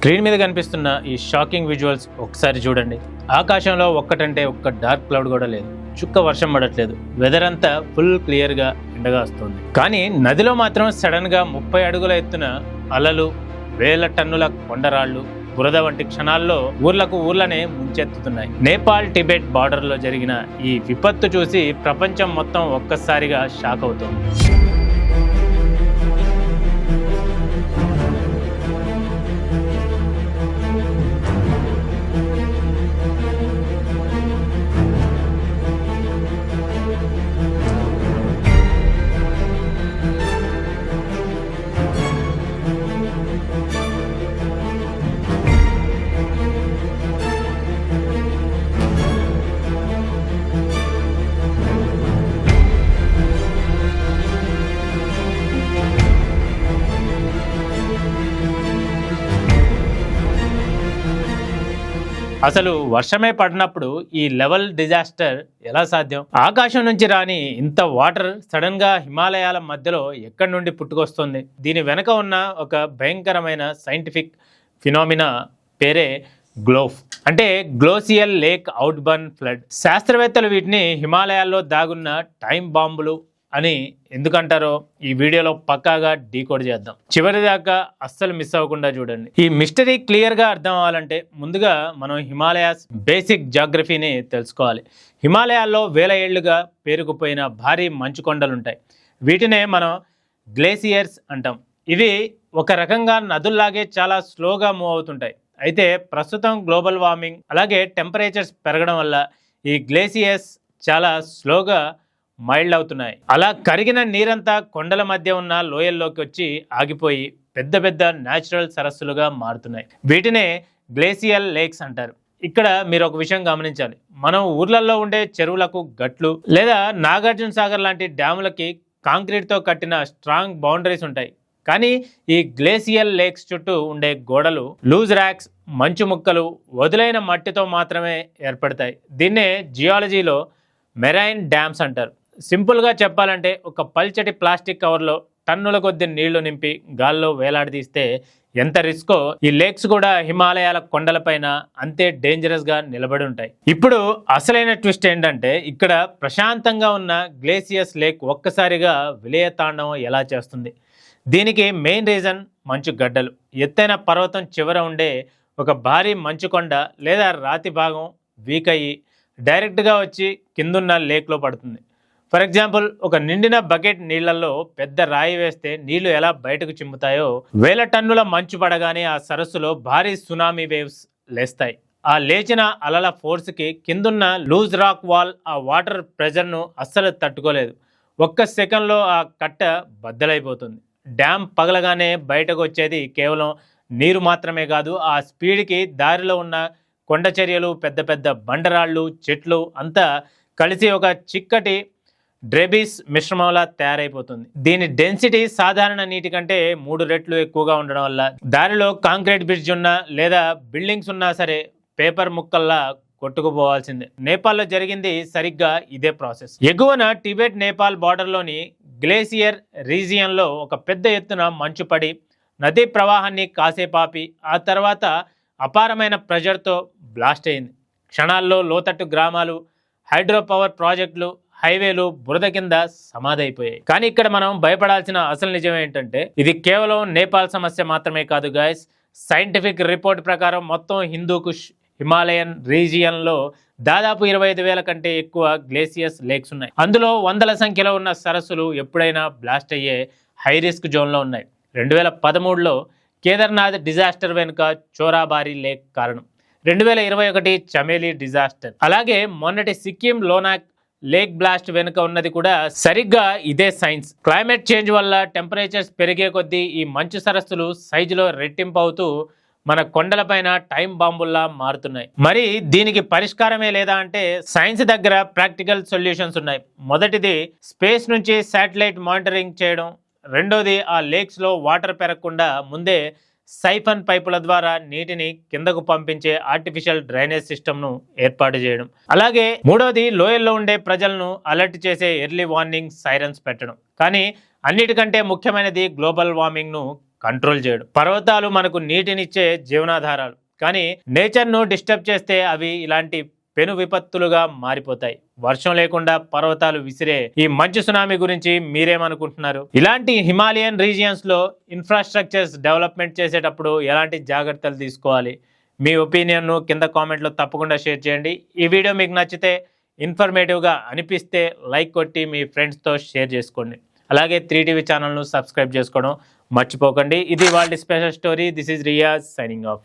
Screen మీద కనిపిస్తున్న ఈ షాకింగ్ విజువల్స్ ఒకసారి చూడండి. ఆకాశంలో ఒక్కటంటే ఒక్క డార్క్ క్లౌడ్ కూడా లేదు, చుక్క వర్షం పడట్లేదు, వెదర్ అంతా ఫుల్ క్లియర్గా ఎండగా వస్తుంది. కానీ నదిలో మాత్రం సడన్గా 30 అడుగుల ఎత్తున అలలు, వేల టన్నుల కొండరాళ్లు, బురద వంటి క్షణాల్లో ఊర్లనే ముంచెత్తుతున్నాయి. నేపాల్ టిబెట్ బార్డర్లో జరిగిన ఈ విపత్తు చూసి ప్రపంచం మొత్తం ఒక్కసారిగా షాక్ అవుతుంది. అసలు వర్షమే పడినప్పుడు ఈ లెవెల్ డిజాస్టర్ ఎలా సాధ్యం? ఆకాశం నుంచి రాని ఇంత వాటర్ సడన్ గా హిమాలయాల మధ్యలో ఎక్కడి నుండి పుట్టుకొస్తుంది? దీని వెనక ఉన్న ఒక భయంకరమైన సైంటిఫిక్ ఫినామినా పేరే గ్లోఫ్, అంటే గ్లోసియల్ లేక్ అవుట్బర్న్ ఫ్లడ్. శాస్త్రవేత్తలు వీటిని హిమాలయాల్లో దాగున్న టైం బాంబులు అని ఎందుకంటారో ఈ వీడియోలో పక్కాగా డీకోడ్ చేద్దాం. చివరి దాకా అస్సలు మిస్ అవ్వకుండా చూడండి. ఈ మిస్టరీ క్లియర్గా అర్థం అవ్వాలంటే ముందుగా మనం హిమాలయాస్ బేసిక్ జాగ్రఫీని తెలుసుకోవాలి. హిమాలయాల్లో వేల ఏళ్లుగా పేరుకుపోయిన భారీ మంచు కొండలు ఉంటాయి. వీటినే మనం గ్లేసియర్స్ అంటాం. ఇవి ఒక రకంగా నదుల్లాగే చాలా స్లోగా మూవ్ అవుతుంటాయి. అయితే ప్రస్తుతం గ్లోబల్ వార్మింగ్ అలాగే టెంపరేచర్స్ పెరగడం వల్ల ఈ గ్లేసియర్స్ చాలా స్లోగా మైల్డ్ అవుతున్నాయి. అలా కరిగిన నీరంతా కొండల మధ్య ఉన్న లోయల్లోకి వచ్చి ఆగిపోయి పెద్ద పెద్ద న్యాచురల్ సరస్సులుగా మారుతున్నాయి. వీటినే గ్లేసియల్ లేక్స్ అంటారు. ఇక్కడ మీరు ఒక విషయం గమనించాలి. మనం ఊర్లలో ఉండే చెరువులకు గట్లు లేదా నాగార్జున సాగర్ లాంటి డ్యాములకి కాంక్రీట్తో కట్టిన స్ట్రాంగ్ బౌండరీస్ ఉంటాయి. కానీ ఈ గ్లేసియల్ లేక్స్ చుట్టూ ఉండే గోడలు లూజ్ ర్యాక్స్, మంచు ముక్కలు, వదులైన మట్టితో మాత్రమే ఏర్పడతాయి. దీన్నే జియాలజీలో మెరైన్ డ్యామ్స్ అంటారు. సింపుల్గా చెప్పాలంటే ఒక పల్చటి ప్లాస్టిక్ కవర్లో టన్నుల కొద్ది నీళ్లు నింపి గాల్లో వేలాడదీస్తే ఎంత రిస్కో ఈ లేక్స్ కూడా హిమాలయాల కొండలపైన అంతే డేంజరస్గా నిలబడి ఉంటాయి. ఇప్పుడు అసలైన ట్విస్ట్ ఏంటంటే ఇక్కడ ప్రశాంతంగా ఉన్న గ్లేసియస్ లేక్ ఒక్కసారిగా విలయతాండవం ఎలా చేస్తుంది? దీనికి మెయిన్ రీజన్ మంచు గడ్డలు. ఎత్తైన పర్వతం చివర ఉండే ఒక భారీ మంచు కొండ లేదా రాతి భాగం వీక్ అయ్యి డైరెక్ట్గా వచ్చి కిందున్న లేక్లో పడుతుంది. ఫర్ ఎగ్జాంపుల్, ఒక నిండిన బకెట్ నీళ్లలో పెద్ద రాయి వేస్తే నీళ్లు ఎలా బయటకు చిమ్ముతాయో వేల టన్నుల మంచు పడగానే ఆ సరస్సులో భారీ సునామీ వేవ్స్ లేస్తాయి. ఆ లేచిన అలల ఫోర్స్కి కిందున్న లూజ్ రాక్ వాల్ ఆ వాటర్ ప్రెజర్ను అస్సలు తట్టుకోలేదు. ఒక్క సెకండ్లో ఆ కట్ట బద్దలైపోతుంది. డ్యామ్ పగలగానే బయటకు వచ్చేది కేవలం నీరు మాత్రమే కాదు, ఆ స్పీడ్కి దారిలో ఉన్న కొండ చర్యలు, పెద్ద పెద్ద బండరాళ్ళు, చెట్లు అంతా కలిసి ఒక చిక్కటి డ్రెబిస్ మిశ్రమంలా తయారైపోతుంది. దీని డెన్సిటీ సాధారణ నీటి కంటే 3 రెట్లు ఎక్కువగా ఉండడం వల్ల దారిలో కాంక్రీట్ బ్రిడ్జ్ ఉన్నా లేదా బిల్డింగ్స్ ఉన్నా సరే పేపర్ ముక్కల్లా కొట్టుకుపోవాల్సిందే. నేపాల్లో జరిగింది సరిగ్గా ఇదే ప్రాసెస్. ఎగువన టిబెట్ నేపాల్ బార్డర్లోని గ్లేసియర్ రీజియన్లో ఒక పెద్ద ఎత్తున మంచు పడి నదీ ప్రవాహాన్ని కాసేపాపి ఆ తర్వాత అపారమైన ప్రెజర్తో బ్లాస్ట్ అయింది. క్షణాల్లో లోతట్టు గ్రామాలు, హైడ్రో పవర్ ప్రాజెక్టులు, హైవేలు బురద కింద సమాధైపోయాయి. కానీ ఇక్కడ మనం భయపడాల్సిన అసలు నిజం ఏంటంటే ఇది కేవలం నేపాల్ సమస్య మాత్రమే కాదు గాయస్. సైంటిఫిక్ రిపోర్ట్ ప్రకారం మొత్తం హిందూకుష్ హిమాలయన్ రీజియన్లో దాదాపు 25,000 కంటే ఎక్కువ గ్లేసియస్ లేక్స్ ఉన్నాయి. అందులో వందల సంఖ్యలో ఉన్న సరస్సులు ఎప్పుడైనా బ్లాస్ట్ అయ్యే హై రిస్క్ జోన్లో ఉన్నాయి. 2013లో కేదార్నాథ్ డిజాస్టర్ వెనుక చోరాబారి లేక్ కారణం, 2021 చమేలి డిజాస్టర్, అలాగే మొన్నటి సిక్కిం లోనాక్ లేక్ బ్లాస్ట్ వెనుక ఉన్నది కూడా సరిగ్గా ఇదే సైన్స్. క్లైమేట్ చేంజ్ వల్ల టెంపరేచర్స్ పెరిగే కొద్దీ ఈ మంచు సరస్సులు సైజులో రెట్టింపు అవుతూ మన కొండలపైన టైం బాంబుల్లా మారుతున్నాయి. మరి దీనికి పరిష్కారమే లేదా అంటే సైన్స్ దగ్గర ప్రాక్టికల్ సొల్యూషన్స్ ఉన్నాయి. మొదటిది స్పేస్ నుంచి శాటిలైట్ మానిటరింగ్ చేయడం. రెండోది ఆ లేక్స్లో వాటర్ పెరగకుండా ముందే సైఫన్ పైపుల ద్వారా నీటిని కిందకు పంపించే ఆర్టిఫిషియల్ డ్రైనేజ్ సిస్టమ్ను ఏర్పాటు చేయడం. అలాగే మూడోది లోయల్లో ఉండే ప్రజలను అలర్ట్ చేసే ఎర్లీ వార్నింగ్ సైరన్స్ పెట్టడం. కానీ అన్నిటికంటే ముఖ్యమైనది గ్లోబల్ వార్మింగ్ను కంట్రోల్ చేయడు. పర్వతాలు మనకు నీటినిచ్చే జీవనాధారాలు, కానీ నేచర్ను డిస్టర్బ్ చేస్తే అవి ఇలాంటి పెను విపత్తులుగా మారిపోతాయి. వర్షం లేకుండా పర్వతాలు విసిరే ఈ మంచు సునామీ గురించి మీరేమనుకుంటున్నారు? ఇలాంటి హిమాలయన్ రీజియన్స్ లో ఇన్ఫ్రాస్ట్రక్చర్స్ డెవలప్మెంట్ చేసేటప్పుడు ఎలాంటి జాగ్రత్తలు తీసుకోవాలి? మీ ఒపీనియన్ను కింద కామెంట్లో తప్పకుండా షేర్ చేయండి. ఈ వీడియో మీకు నచ్చితే, ఇన్ఫర్మేటివ్గా అనిపిస్తే లైక్ కొట్టి మీ ఫ్రెండ్స్తో షేర్ చేసుకోండి. అలాగే 3TV ఛానల్ను సబ్స్క్రైబ్ చేసుకోవడం మర్చిపోకండి. ఇది వాళ్ళ special story. This is Riyaz signing off.